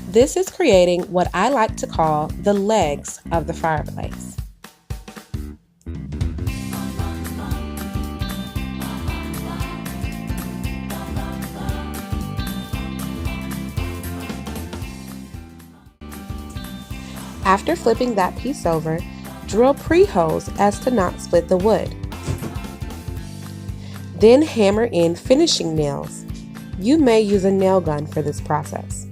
This is creating what I like to call the legs of the fireplace. After flipping that piece over, drill pre-holes as to not split the wood. Then hammer in finishing nails. You may use a nail gun for this process.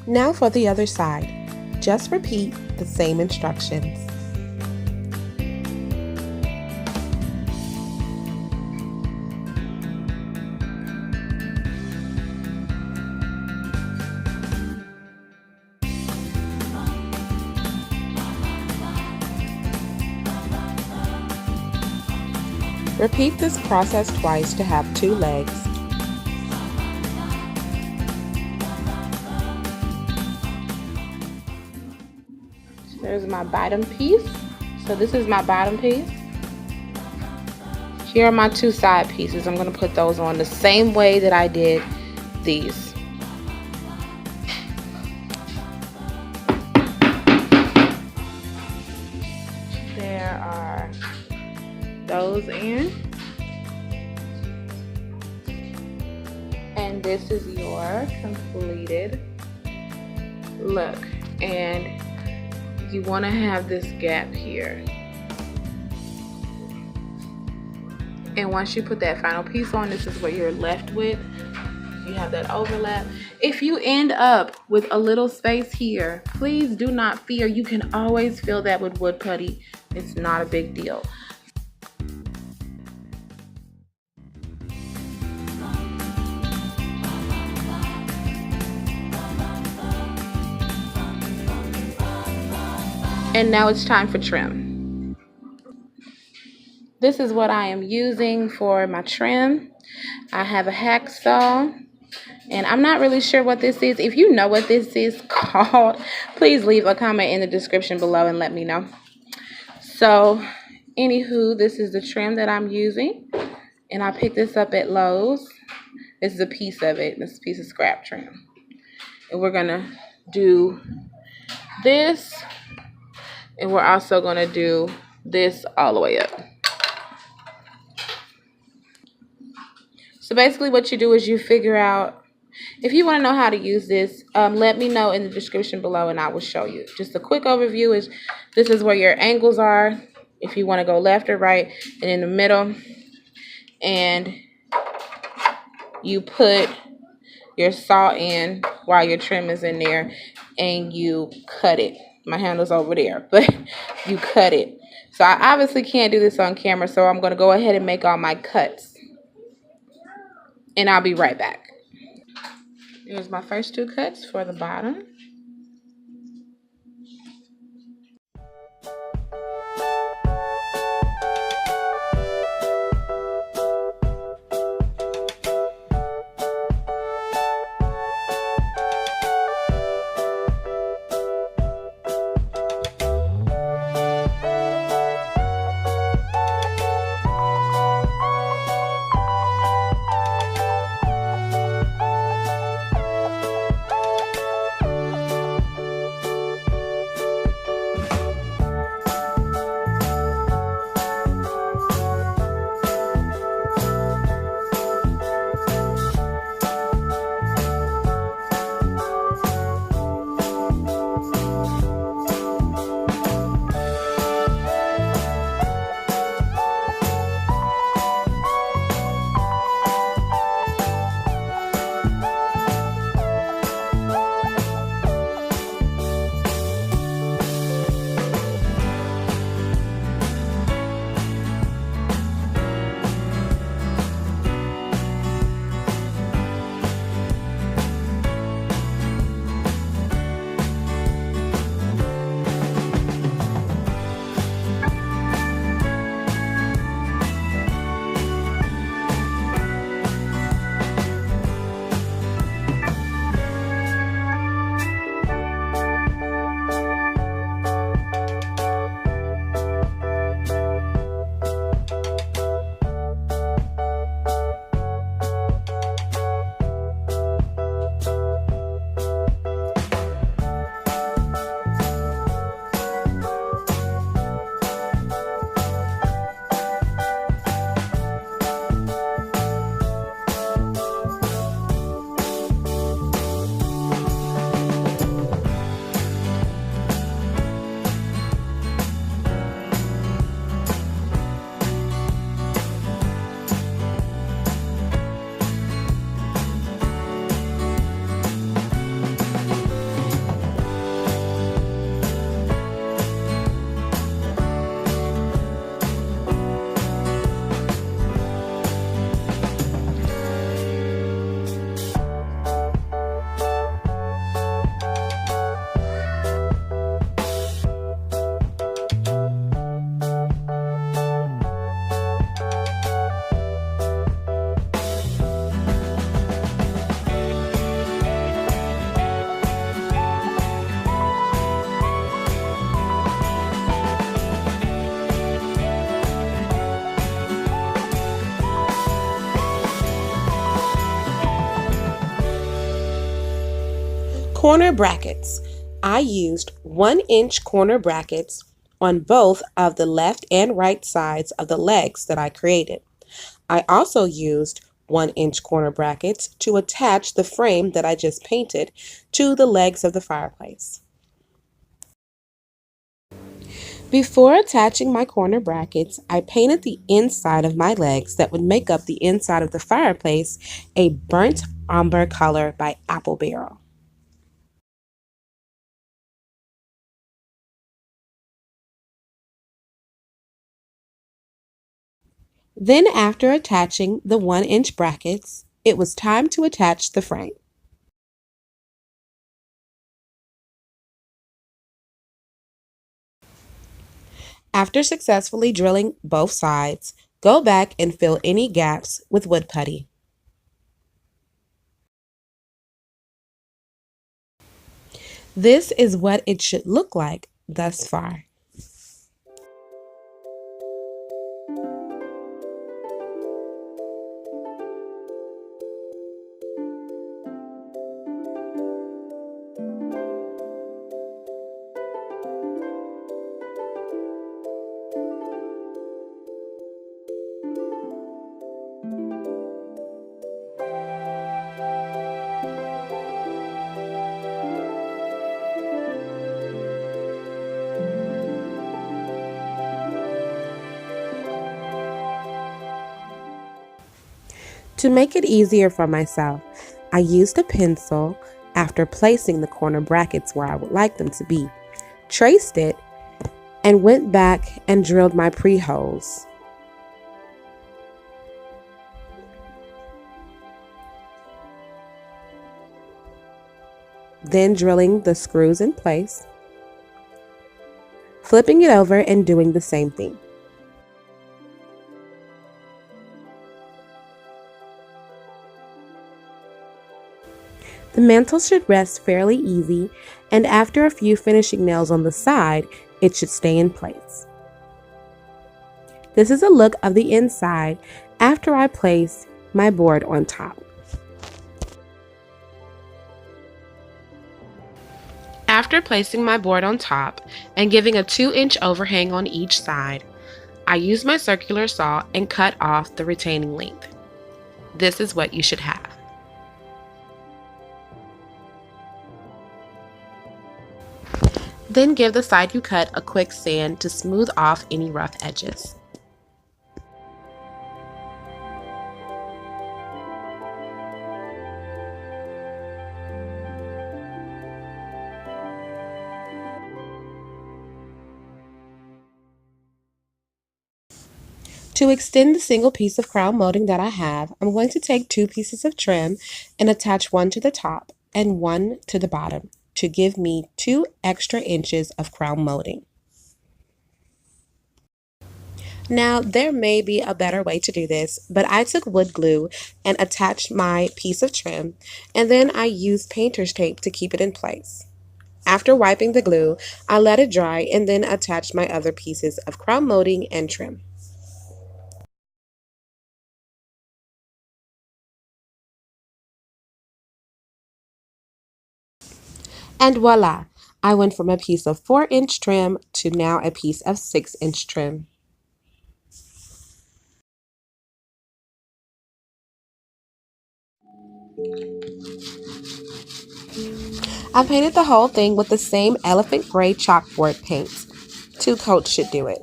Now for the other side. Just repeat the same instructions. Repeat this process twice to have 2 legs. There's my bottom piece. So this is my bottom piece. Here are my 2 side pieces. I'm going to put those on the same way that I did these. There are those in. And this is your completed look. And you want to have this gap here. And once you put that final piece on, this is what you're left with. You have that overlap. If you end up with a little space here, please do not fear. You can always fill that with wood putty. It's not a big deal. And now it's time for trim. This is what I am using for my trim. I have a hacksaw, and I'm not really sure what this is. If you know what this is called, please leave a comment in the description below and let me know. So, anywho, this is the trim that I'm using, and I picked this up at Lowe's. This is a piece of it. This is a piece of scrap trim. And we're gonna do this. And we're also going to do this all the way up. So basically what you do is you figure out, if you want to know how to use this, let me know in the description below and I will show you. Just a quick overview is, this is where your angles are, if you want to go left or right, and in the middle. And you put your saw in while your trim is in there, and you cut it. My handle's over there, but you cut it. So I obviously can't do this on camera, so I'm going to go ahead and make all my cuts. And I'll be right back. Here's my first 2 cuts for the bottom. Corner brackets. I used 1-inch corner brackets on both of the left and right sides of the legs that I created. I also used 1-inch corner brackets to attach the frame that I just painted to the legs of the fireplace. Before attaching my corner brackets, I painted the inside of my legs that would make up the inside of the fireplace a burnt umber color by apple barrel. Then after attaching the 1-inch brackets, it was time to attach the frame. After successfully drilling both sides, go back and fill any gaps with wood putty. This is what it should look like thus far. To make it easier for myself, I used a pencil after placing the corner brackets where I would like them to be, traced it, and went back and drilled my pre-holes. Then drilling the screws in place, flipping it over and doing the same thing. The mantel should rest fairly easy, and after a few finishing nails on the side, it should stay in place. This is a look of the inside after I place my board on top. After placing my board on top and giving a 2-inch overhang on each side, I used my circular saw and cut off the retaining length. This is what you should have. Then give the side you cut a quick sand to smooth off any rough edges. To extend the single piece of crown molding that I have, I'm going to take 2 pieces of trim and attach one to the top and one to the bottom to give me 2 extra inches of crown molding. Now, there may be a better way to do this, but I took wood glue and attached my piece of trim, and then I used painter's tape to keep it in place. After wiping the glue, I let it dry and then attached my other pieces of crown molding and trim. And voila! I went from a piece of 4-inch trim to now a piece of 6-inch trim. I painted the whole thing with the same elephant gray chalkboard paint. 2 coats should do it.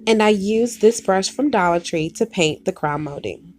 And I used this brush from Dollar Tree to paint the crown molding.